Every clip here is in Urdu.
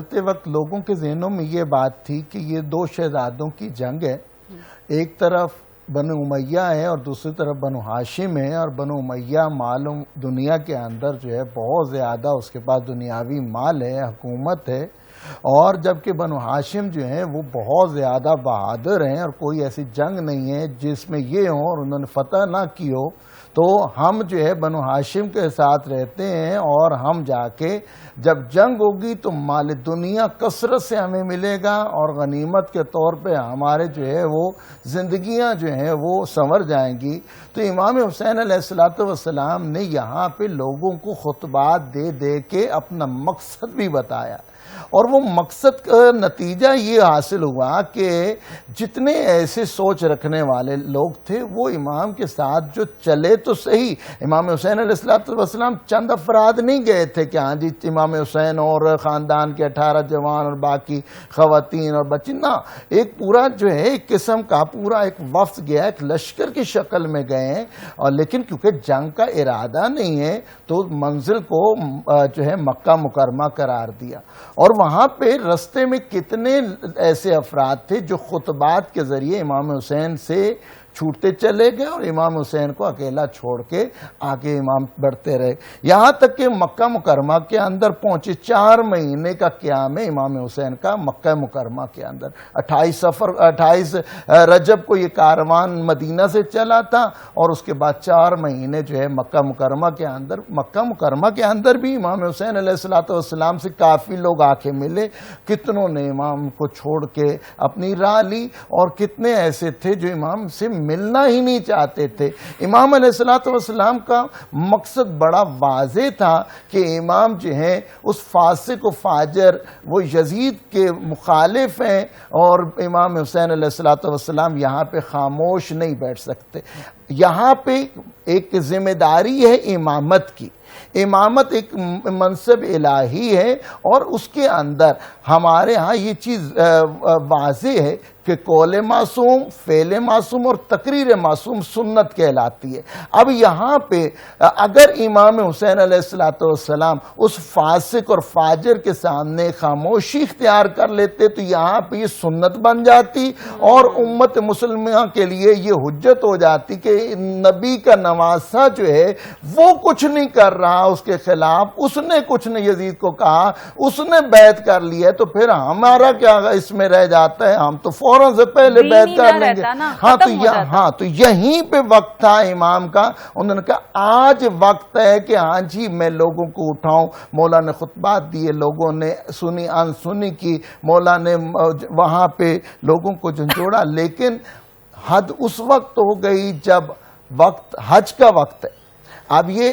چلتے وقت لوگوں کے ذہنوں میں یہ بات تھی کہ یہ دو شہزادوں کی جنگ ہے. ایک طرف بنو امیہ ہے اور دوسری طرف بنو ہاشم ہے، اور بنو امیہ معلوم دنیا کے اندر جو ہے بہت زیادہ اس کے پاس دنیاوی مال ہے، حکومت ہے، اور جبکہ بنو ہاشم جو ہیں وہ بہت زیادہ بہادر ہیں اور کوئی ایسی جنگ نہیں ہے جس میں یہ ہو اور انہوں نے فتح نہ کی ہو. تو ہم جو ہے بنو ہاشم کے ساتھ رہتے ہیں اور ہم جا کے جب جنگ ہوگی تو مال دنیا کثرت سے ہمیں ملے گا اور غنیمت کے طور پہ ہمارے جو ہے وہ زندگیاں جو ہیں وہ سنور جائیں گی. تو امام حسین علیہ السلام نے یہاں پہ لوگوں کو خطبات دے دے کے اپنا مقصد بھی بتایا، اور وہ مقصد کا نتیجہ یہ حاصل ہوا کہ جتنے ایسے سوچ رکھنے والے لوگ تھے وہ امام کے ساتھ جو چلے تو صحیح. امام حسین علیہ السلام چند افراد نہیں گئے تھے کہ ہاں جی امام حسین اور خاندان کے 18 جوان اور باقی خواتین اور بچے، نہ، ایک پورا جو ہے ایک قسم کا پورا ایک وفد گیا، ایک لشکر کی شکل میں گئے ہیں. اور لیکن کیونکہ جنگ کا ارادہ نہیں ہے تو منزل کو جو ہے مکہ مکرمہ قرار دیا. اور وہاں پہ رستے میں کتنے ایسے افراد تھے جو خطبات کے ذریعے امام حسین سے چھوٹتے چلے گئے اور امام حسین کو اکیلا چھوڑ کے آگے امام بڑھتے رہے، یہاں تک کہ مکہ مکرمہ کے اندر پہنچے. 4 مہینے کا قیام ہے امام حسین کا مکہ مکرمہ کے اندر. 28 رجب کو یہ کاروان مدینہ سے چلا تھا اور اس کے بعد 4 مہینے جو ہے مکہ مکرمہ کے اندر بھی امام حسین علیہ السلام سے کافی لوگ آ کے ملے. کتنوں نے امام کو چھوڑ کے اپنی راہ لی اور کتنے ایسے تھے جو امام سے ملنا ہی نہیں چاہتے تھے. امام علیہ السلام کا مقصد بڑا واضح تھا کہ امام جو ہیں اس فاسق و فاجر وہ یزید کے مخالف ہیں، اور امام حسین علیہ السلام یہاں پہ خاموش نہیں بیٹھ سکتے. یہاں پہ ایک ذمہ داری ہے امامت کی. امامت ایک منصب الہی ہے اور اس کے اندر ہمارے ہاں یہ چیز واضح ہے کہ قول معصوم، فعل معصوم اور تقریر معصوم سنت کہلاتی ہے. اب یہاں پہ اگر امام حسین علیہ السلام اس فاسق اور فاجر کے سامنے خاموشی اختیار کر لیتے تو یہاں پہ یہ سنت بن جاتی اور امت مسلمہ کے لیے یہ حجت ہو جاتی کہ نبی کا نواسہ جو ہے وہ کچھ نہیں کر رہا اس کے خلاف، اس نے کچھ نہیں یزید کو کہا، اس نے بیعت کر لی ہے، تو پھر ہمارا کیا اس میں رہ جاتا ہے، ہم تو فوراں سے پہلے بیعت کر لیں گے. تو یہیں پہ وقت تھا امام کا. انہوں نے کہا آج وقت ہے کہ ہاں جی میں لوگوں کو اٹھاؤں. مولا نے خطبات دیے، لوگوں نے سنی انسنی کی، مولا نے وہاں پہ لوگوں کو جھنجھوڑا. لیکن حد اس وقت ہو گئی جب وقت حج کا وقت ہے. اب یہ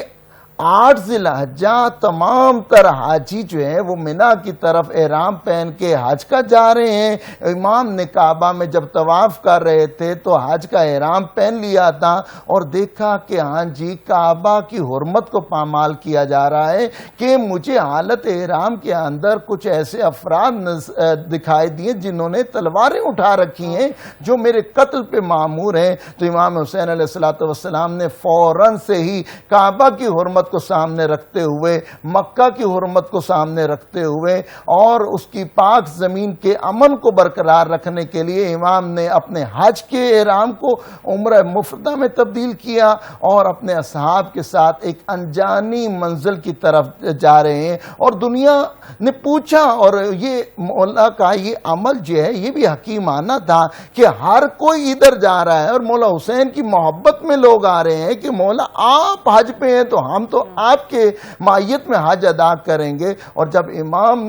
8 ذی الحجہ تمام تر حاجی جو ہیں وہ منا کی طرف احرام پہن کے حج کا جا رہے ہیں. امام نے کعبہ میں جب طواف کر رہے تھے تو حج کا احرام پہن لیا تھا اور دیکھا کہ ہاں جی کعبہ کی حرمت کو پامال کیا جا رہا ہے کہ مجھے حالت احرام کے اندر کچھ ایسے افراد دکھائی دیے جنہوں نے تلواریں اٹھا رکھی ہیں جو میرے قتل پہ مامور ہیں. تو امام حسین علیہ السلام نے فوراً سے ہی کعبہ کی حرمت کو سامنے رکھتے ہوئے، مکہ کی حرمت کو سامنے رکھتے ہوئے اور اس کی پاک زمین کے امن کو برقرار رکھنے کے لیے امام نے اپنے حج کے احرام کو عمرہ مفردہ میں تبدیل کیا اور اپنے اصحاب کے ساتھ ایک انجانی منزل کی طرف جا رہے ہیں. اور دنیا نے پوچھا، اور یہ مولا کا یہ عمل جو ہے یہ بھی حکیمانہ تھا کہ ہر کوئی ادھر جا رہا ہے اور مولا حسین کی محبت میں لوگ آ رہے ہیں کہ مولا آپ حج پہ ہیں تو ہم تو آپ کے مائیت میں حج ادا کریں گے. اور جب امام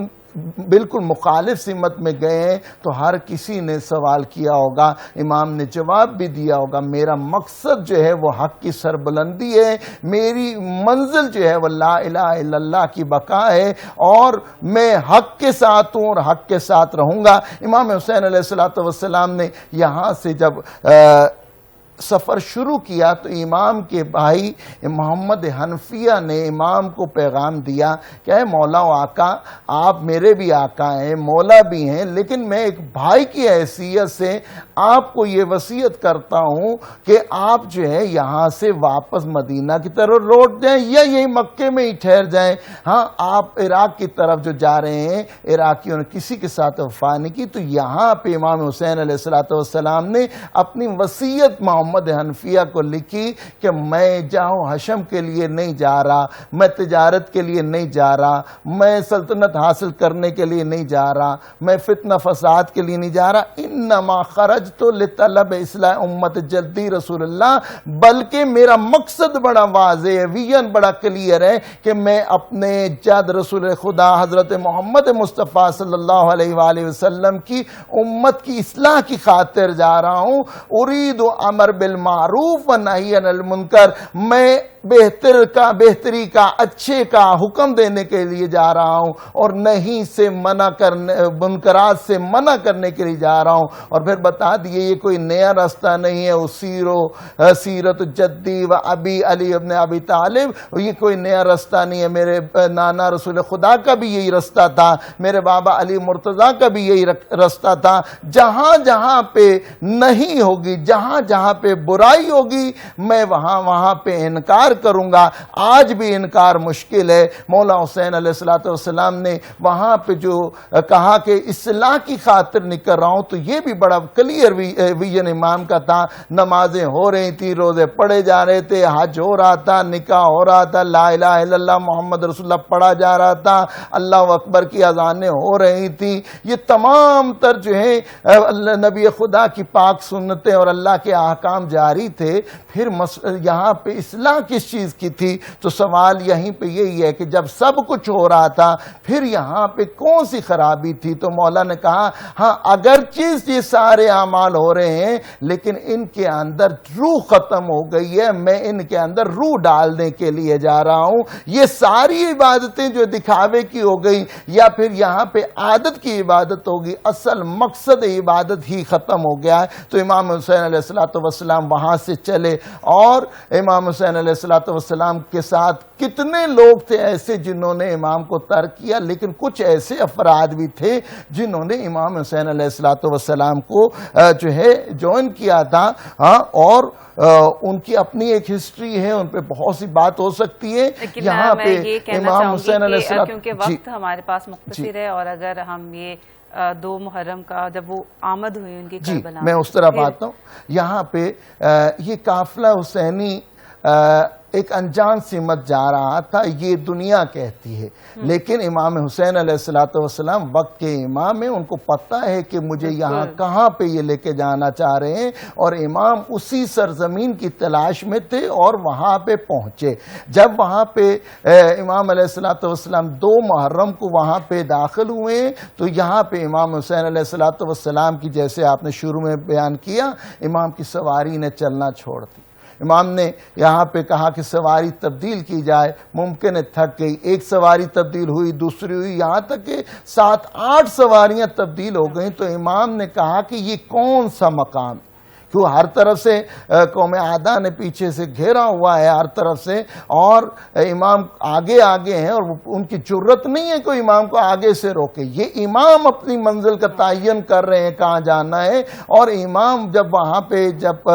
بالکل مخالف سمت میں گئے ہیں تو ہر کسی نے سوال کیا ہوگا، امام نے جواب بھی دیا ہوگا میرا مقصد جو ہے وہ حق کی سربلندی ہے، میری منزل جو ہے وہ لا الہ الا اللہ کی بقا ہے اور میں حق کے ساتھ ہوں اور حق کے ساتھ رہوں گا. امام حسین علیہ السلام نے یہاں سے جب سفر شروع کیا تو امام کے بھائی محمد حنفیہ نے امام کو پیغام دیا کہ اے مولا و آقا، آپ میرے بھی آقا ہیں، مولا بھی ہیں، لیکن میں ایک بھائی کی حیثیت سے آپ کو یہ وصیت کرتا ہوں کہ آپ جو ہے یہاں سے واپس مدینہ کی طرف لوٹ جائیں یا یہی مکے میں ہی ٹھہر جائیں۔ ہاں، آپ عراق کی طرف جو جا رہے ہیں، عراقیوں نے کسی کے ساتھ وفا نہیں کی، تو یہاں پہ امام حسین علیہ السلام نے اپنی وصیت محمد حنفیہ کو لکھی کہ میں جاؤ حشم کے لیے نہیں جا رہا، میں تجارت کے لیے نہیں جا رہا، میں سلطنت حاصل کرنے کے لیے نہیں جا رہا، میں فتنہ فساد کے لیے نہیں جا رہا، انما خرجت لطلب اصلاح امت جدی رسول اللہ، بلکہ میرا مقصد بڑا واضح ہے، ویژن بڑا کلیئر ہے کہ میں اپنے جد رسول خدا حضرت محمد مصطفیٰ صلی اللہ علیہ وآلہ وسلم کی امت کی اصلاح کی خاطر جا رہا ہوں۔ ارید امر بالمعروف و نہی عن المنکر، میں بہتری کا، اچھے کا حکم دینے کے لیے جا رہا ہوں اور نہیں سے منع کرنے، منکرات سے منع کرنے کے لیے جا رہا ہوں۔ اور پھر بتا دیے یہ کوئی نیا راستہ نہیں ہے، سیرت جدی و ابی علی ابن ابی طالب، یہ کوئی نیا راستہ نہیں ہے، میرے نانا رسول خدا کا بھی یہی راستہ تھا، میرے بابا علی مرتضیٰ کا بھی یہی راستہ تھا۔ جہاں جہاں پہ نہیں ہوگی، جہاں جہاں پہ برائی ہوگی، میں وہاں پہ انکار کروں گا۔ آج بھی انکار مشکل ہے۔ مولا حسین علیہ السلام نے وہاں پہ جو کہا کہ اصلاح کی خاطر نکل رہا ہوں، تو یہ بھی بڑا کلیئر ویژن امام کا تھا۔ نمازیں ہو رہی تھی، روزے پڑھے جا رہے تھے، حج ہو رہا تھا، نکاح ہو رہا تھا، لا الہ الا اللہ محمد رسول اللہ پڑھا جا رہا تھا، اللہ اکبر کی اذانیں ہو رہی تھی۔ یہ تمام تر جو ہے نبی خدا کی پاک سنتیں اور اللہ کے احکام جاری تھے۔ پھر یہاں پہ اصلاح کس چیز کی تھی؟ تو سوال یہیں پہ یہی ہے کہ جب سب کچھ ہو رہا تھا، پھر یہاں پہ کون سی خرابی تھی؟ تو مولا نے کہا ہاں، اگرچہ یہ سارے اعمال ہو رہے ہیں، لیکن ان کے اندر روح ختم ہو گئی ہے، میں ان کے اندر روح ڈالنے کے لیے جا رہا ہوں۔ یہ ساری عبادتیں جو دکھاوے کی ہو گئی یا پھر یہاں پہ عادت کی عبادت ہوگی، اصل مقصد عبادت ہی ختم ہو گیا ہے۔ تو امام حسین علیہ السلام وہاں سے چلے، اور امام حسین علیہ السلام کے ساتھ کتنے لوگ تھے ایسے جنہوں نے امام کو ترک کیا، لیکن کچھ ایسے افراد بھی تھے جنہوں نے امام حسین علیہ السلام کو جو ہے جوائن کیا تھا۔ اور ان کی اپنی ایک ہسٹری ہے، ان پہ بہت سی بات ہو سکتی ہے۔ یہاں پہ امام حسین علیہ السلام، کیونکہ وقت ہمارے پاس مختصر ہے، اور اگر ہم یہ 2 محرم کا جب وہ آمد ہوئی ان کی کربلا، میں اس طرف آتا ہوں۔ یہاں پہ یہ قافلہ حسینی ایک انجان سمت جا رہا تھا، یہ دنیا کہتی ہے، لیکن امام حسین علیہ السلام وقت کے امام ہیں، ان کو پتہ ہے کہ مجھے یہاں کہاں پہ یہ لے کے جانا چاہ رہے ہیں، اور امام اسی سرزمین کی تلاش میں تھے اور وہاں پہ پہنچے۔ جب وہاں پہ امام علیہ السلام 2 محرم کو وہاں پہ داخل ہوئے، تو یہاں پہ امام حسین علیہ السلام کی، جیسے آپ نے شروع میں بیان کیا، امام کی سواری نے چلنا چھوڑ دی۔ امام نے یہاں پہ کہا کہ سواری تبدیل کی جائے، ممکن ہے تھک گئی، ایک سواری تبدیل ہوئی، دوسری ہوئی، یہاں تک کہ 7-8 سواریاں تبدیل ہو گئیں۔ تو امام نے کہا کہ یہ کون سا مقام، کیوں ہر طرف سے قوم عادہ نے پیچھے سے گھیرا ہوا ہے ہر طرف سے، اور امام آگے ہیں، اور ان کی جرت نہیں ہے کوئی امام کو آگے سے روکے۔ یہ امام اپنی منزل کا تعین کر رہے ہیں کہاں جانا ہے، اور امام جب وہاں پہ جب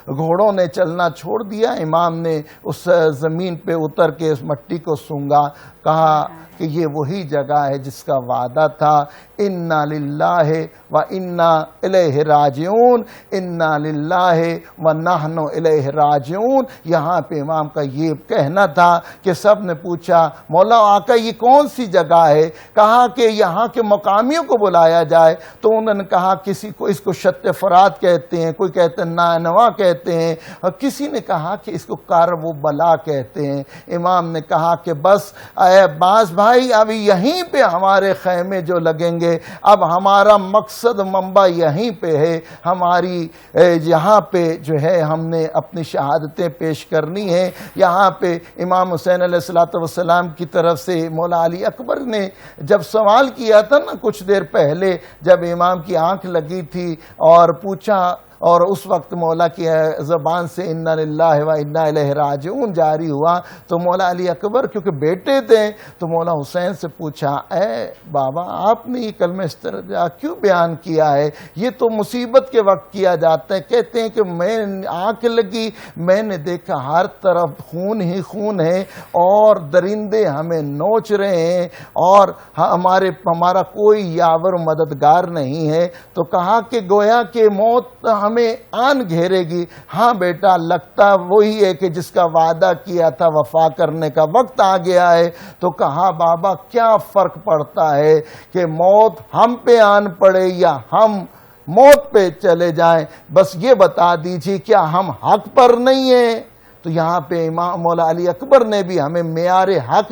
گھوڑوں نے چلنا چھوڑ دیا، امام نے اس زمین پہ اتر کے اس مٹی کو سونگا، کہا کہ یہ وہی جگہ ہے جس کا وعدہ تھا، انا للہ و انا الیہ راجعون، انا للہ و نحن الیہ راجعون۔ یہاں پہ امام کا یہ کہنا تھا کہ سب نے پوچھا مولا آقا یہ کون سی جگہ ہے؟ کہا کہ یہاں کے مقامیوں کو بلایا جائے، تو انہوں نے کہا کسی کو اس کو شت فرات کہتے ہیں، کوئی کہتے ہیں نانوا کہتے ہیں، اور کسی نے کہا کہ اس کو کرب و بلا کہتے ہیں۔ امام نے کہا کہ بس اے عباس بھائی، ابھی یہیں پہ ہمارے خیمے جو لگیں گے، اب ہمارا مقصد منبع یہیں پہ ہے، ہماری یہاں پہ جو ہے ہم نے اپنی شہادتیں پیش کرنی ہیں۔ یہاں پہ امام حسین علیہ السلام کی طرف سے مولا علی اکبر نے جب سوال کیا تھا نا کچھ دیر پہلے، جب امام کی آنکھ لگی تھی اور پوچھا اور اس وقت مولا کی زبان سے انا للہ و انا الیہ راجعون جاری ہوا تو مولا علی اکبر کیونکہ بیٹے تھے تو مولا حسین سے پوچھا اے بابا آپ نے یہ کلمہ استرجاع کیوں بیان کیا ہے؟ یہ تو مصیبت کے وقت کیا جاتا ہے۔ کہتے ہیں کہ میں آنکھ لگی، میں نے دیکھا ہر طرف خون ہی خون ہے اور درندے ہمیں نوچ رہے ہیں اور ہمارا کوئی یاور مددگار نہیں ہے۔ تو کہا کہ گویا کہ موت ہمیں آن گھیرے گی۔ ہاں بیٹا، لگتا وہی ہے کہ جس کا وعدہ کیا تھا وفا کرنے کا وقت آ گیا ہے۔ تو کہا بابا کیا فرق پڑتا ہے کہ موت ہم پہ آن پڑے یا ہم موت پہ چلے جائیں، بس یہ بتا دیجیے کیا ہم حق پر نہیں ہیں؟ تو یہاں پہ امام مولا علی اکبر نے بھی ہمیں معیار حق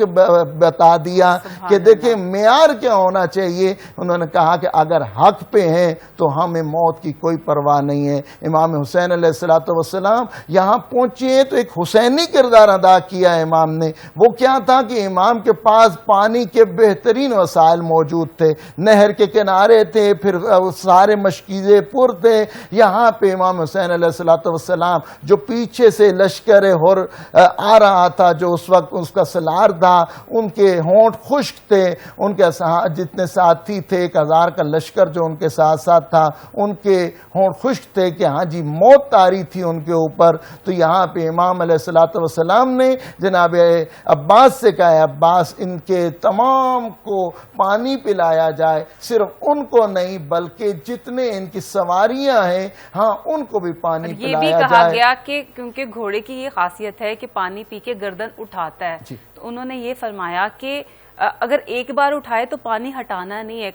بتا دیا کہ دیکھیں معیار کیا ہونا چاہیے۔ انہوں نے کہا کہ اگر حق پہ ہیں تو ہمیں موت کی کوئی پرواہ نہیں ہے۔ امام حسین علیہ السلام یہاں پہنچے ہیں تو ایک حسینی کردار ادا کیا ہے امام نے۔ وہ کیا تھا کہ امام کے پاس پانی کے بہترین وسائل موجود تھے، نہر کے کنارے تھے، پھر سارے مشکیزے پر تھے۔ یہاں پہ امام حسین علیہ السلام جو پیچھے سے لشکر آ رہا تھا، جو اس وقت اس کا سلار تھا، ان کے ہونٹ خشک تھے، ان کے جتنے ساتھی تھے 1000 کا لشکر جو ان کے ساتھ ساتھ تھا ان کے ہونٹ خشک تھے کہ ہاں جی موت طاری تھی ان کے اوپر۔ تو یہاں پہ امام علیہ السلام نے جناب عباس سے کہا عباس ان کے تمام کو پانی پلایا جائے، صرف ان کو نہیں بلکہ جتنے ان کی سواریاں ہیں ہاں ان کو بھی پانی پلایا جائے۔ یہ بھی کہا گیا کہ کیونکہ گھوڑے کی یہ خاصیت ہے کہ پانی پی کے گردن اٹھاتا ہے، تو انہوں نے یہ فرمایا کہ اگر ایک بار اٹھائے تو پانی ہٹانا نہیں ہے،